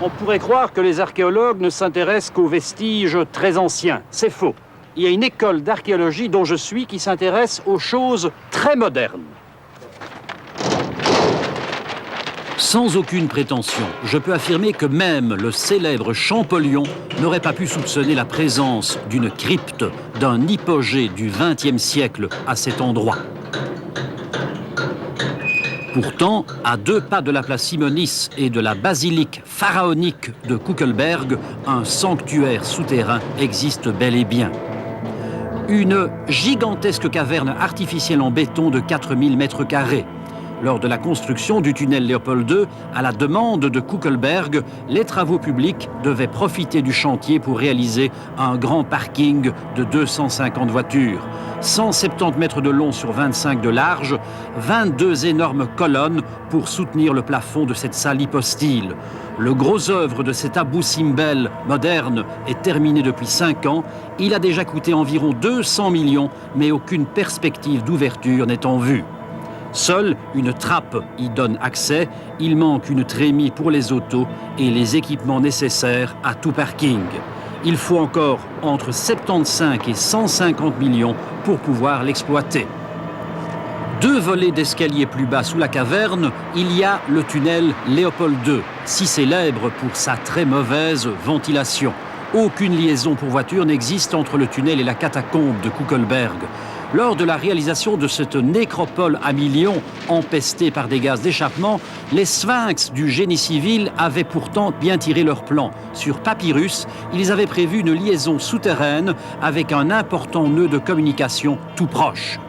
On pourrait croire que les archéologues ne s'intéressent qu'aux vestiges très anciens. C'est faux. Il y a une école d'archéologie dont je suis qui s'intéresse aux choses très modernes. Sans aucune prétention, je peux affirmer que même le célèbre Champollion n'aurait pas pu soupçonner la présence d'une crypte, d'un hypogée du XXe siècle à cet endroit. Pourtant, à 2 pas de la place Simonis et de la basilique pharaonique de Kuckelberg, un sanctuaire souterrain existe bel et bien. Une gigantesque caverne artificielle en béton de 4000 mètres carrés. Lors de la construction du tunnel Léopold II, à la demande de Kuckelberg, les travaux publics devaient profiter du chantier pour réaliser un grand parking de 250 voitures. 170 mètres de long sur 25 de large, 22 énormes colonnes pour soutenir le plafond de cette salle hypostyle. Le gros œuvre de cet Abou Simbel moderne est terminé depuis 5 ans. Il a déjà coûté environ 200 millions, mais aucune perspective d'ouverture n'est en vue. Seule une trappe y donne accès, il manque une trémie pour les autos et les équipements nécessaires à tout parking. Il faut encore entre 75 et 150 millions pour pouvoir l'exploiter. 2 volets d'escalier plus bas sous la caverne, il y a le tunnel Léopold II, si célèbre pour sa très mauvaise ventilation. Aucune liaison pour voiture n'existe entre le tunnel et la catacombe de Kuckelberg. Lors de la réalisation de cette nécropole à millions, empestée par des gaz d'échappement, les sphinx du génie civil avaient pourtant bien tiré leur plan. Sur papyrus, ils avaient prévu une liaison souterraine avec un important nœud de communication tout proche.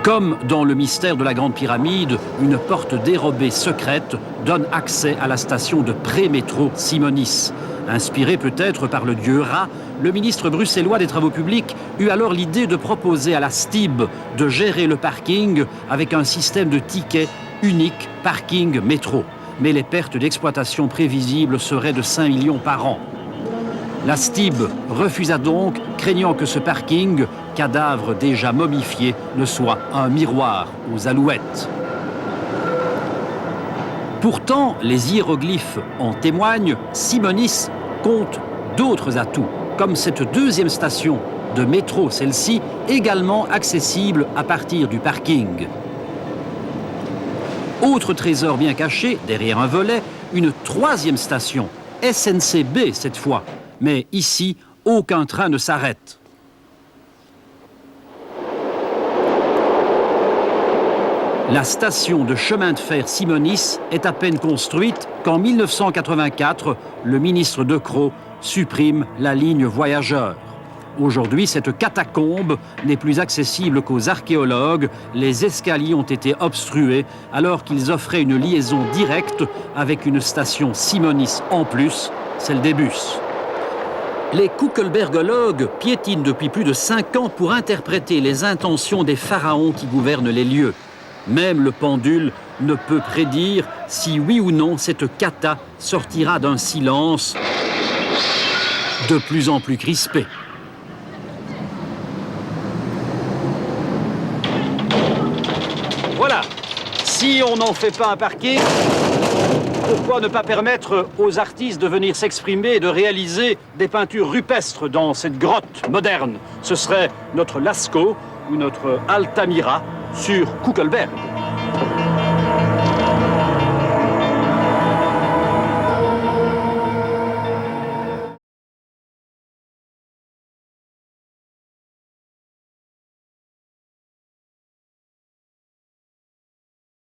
Comme dans le mystère de la Grande Pyramide, une porte dérobée secrète donne accès à la station de pré-métro Simonis. Inspiré peut-être par le dieu Ra, le ministre bruxellois des Travaux publics eut alors l'idée de proposer à la STIB de gérer le parking avec un système de tickets unique parking métro. Mais les pertes d'exploitation prévisibles seraient de 5 millions par an. La STIB refusa donc, craignant que ce parking, cadavre déjà momifié, ne soit un miroir aux alouettes. Pourtant, les hiéroglyphes en témoignent, Simonis compte d'autres atouts, comme cette 2e station de métro, celle-ci également accessible à partir du parking. Autre trésor bien caché, derrière un volet, une 3e station, SNCB cette fois. Mais ici, aucun train ne s'arrête. La station de chemin de fer Simonis est à peine construite qu'en 1984, le ministre De Croo supprime la ligne voyageurs. Aujourd'hui, cette catacombe n'est plus accessible qu'aux archéologues. Les escaliers ont été obstrués alors qu'ils offraient une liaison directe avec une station Simonis en plus, celle des bus. Les Kuckelbergologues piétinent depuis plus de 5 ans pour interpréter les intentions des pharaons qui gouvernent les lieux. Même le pendule ne peut prédire si oui ou non cette cata sortira d'un silence de plus en plus crispé. Voilà, si on n'en fait pas un parking, pourquoi ne pas permettre aux artistes de venir s'exprimer et de réaliser des peintures rupestres dans cette grotte moderne? Ce serait notre Lascaux ou notre Altamira sur Kuckelberg.